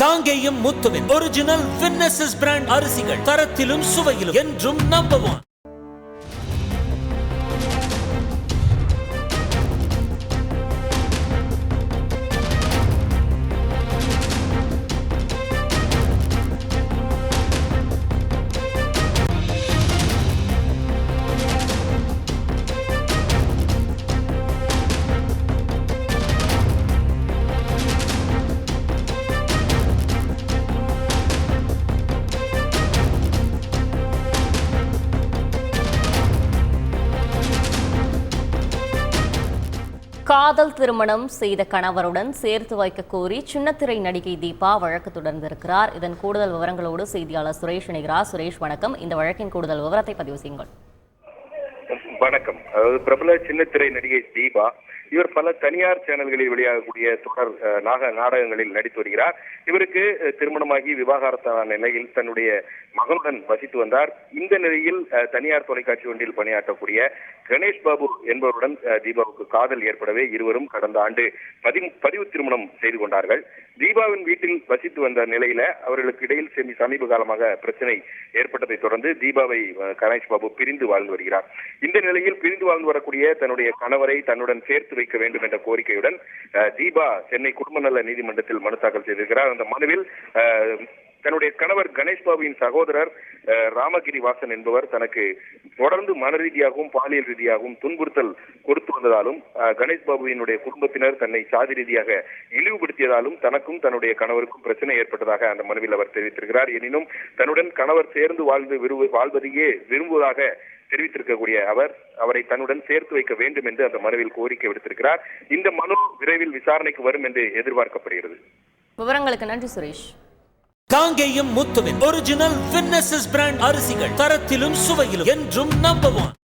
காங்கேயம் முத்துவின் ஒரிஜினல் வின்னசஸ் பிராண்ட் அரிசிகள் தரத்திலும் சுவையிலும் என்றும் நம்பர் 1. காதல் திருமணம் செய்த கணவருடன் சேர்த்து வைக்க கோரி சின்னத்திரை நடிகை தீபா வழக்கு தொடர்ந்திருக்கிறார். இதன் கூடுதல் விவரங்களோடு செய்தியாளர் சுரேஷ் இணைகிறார். சுரேஷ், வணக்கம். இந்த வழக்கின் கூடுதல் விவரத்தை பதிவு செய்யுங்கள். வணக்கம். பிரபல சின்னத்திரை நடிகை தீபா இவர் பல தனியார் சேனல்களில் வெளியாகக்கூடிய தொடர் நாடகங்களில் நடித்து வருகிறார். இவருக்கு திருமணமாகி விவாகரத்தான நிலையில் தன்னுடைய மகனுடன் வசித்து வந்தார். இந்த நிலையில் தனியார் தொலைக்காட்சி ஒன்றில் பணியாற்றக்கூடிய கணேஷ் பாபு என்பவருடன் தீபாவுக்கு காதல் ஏற்படவே இருவரும் கடந்த ஆண்டு பதிவு திருமணம் செய்து கொண்டார்கள். தீபாவின் வீட்டில் வசித்து வந்த நிலையில அவர்களுக்கு இடையில் சமீப காலமாக பிரச்சனை ஏற்பட்டதை தொடர்ந்து தீபாவை கணேஷ் பாபு பிரிந்து வாழ்ந்து வருகிறார். இந்த நிலையில் பிரிந்து வாழ்ந்து வரக்கூடிய தன்னுடைய கணவரை தன்னுடன் சேர்த்து வைக்க வேண்டும் என்ற கோரிக்கையுடன் தீபா சென்னை குடும்ப நல நீதிமன்றத்தில் மனு தாக்கல் செய்திருக்கிறார். அந்த மனுவில் தன்னுடைய கணவர் கணேஷ் பாபுவின் சகோதரர் ராமகிரி வாசன் என்பவர் தனக்கு தொடர்ந்து மன ரீதியாகவும் பாலியல் ரீதியாகவும் துன்புறுத்தல் கொடுத்து வந்ததாலும் கணேஷ் பாபுவினுடைய குடும்பத்தினர் தன்னை சாதி ரீதியாக இழிவுபடுத்தியதாலும் தனக்கும் தன்னுடைய கணவருக்கும் பிரச்சனை ஏற்பட்டதாக அந்த மனுவில் அவர் தெரிவித்திருக்கிறார். எனினும் தன்னுடன் கணவர் சேர்ந்து வாழ்வதையே விரும்புவதாக தெரிவித்திருக்கக்கூடிய அவரை தன்னுடன் சேர்த்து வைக்க வேண்டும் என்று அந்த மனுவில் கோரிக்கை விடுத்திருக்கிறார். இந்த மனு விரைவில் விசாரணைக்கு வரும் என்று எதிர்பார்க்கப்படுகிறது. விவரங்களுக்கு நன்றி சுரேஷ். காங்கேயம் முத்துவின் ஒரிஜினல் வின்னசஸ் பிராண்ட் அரிசிகள் தரத்திலும் சுவையிலும் என்றும் நம்பர் 1.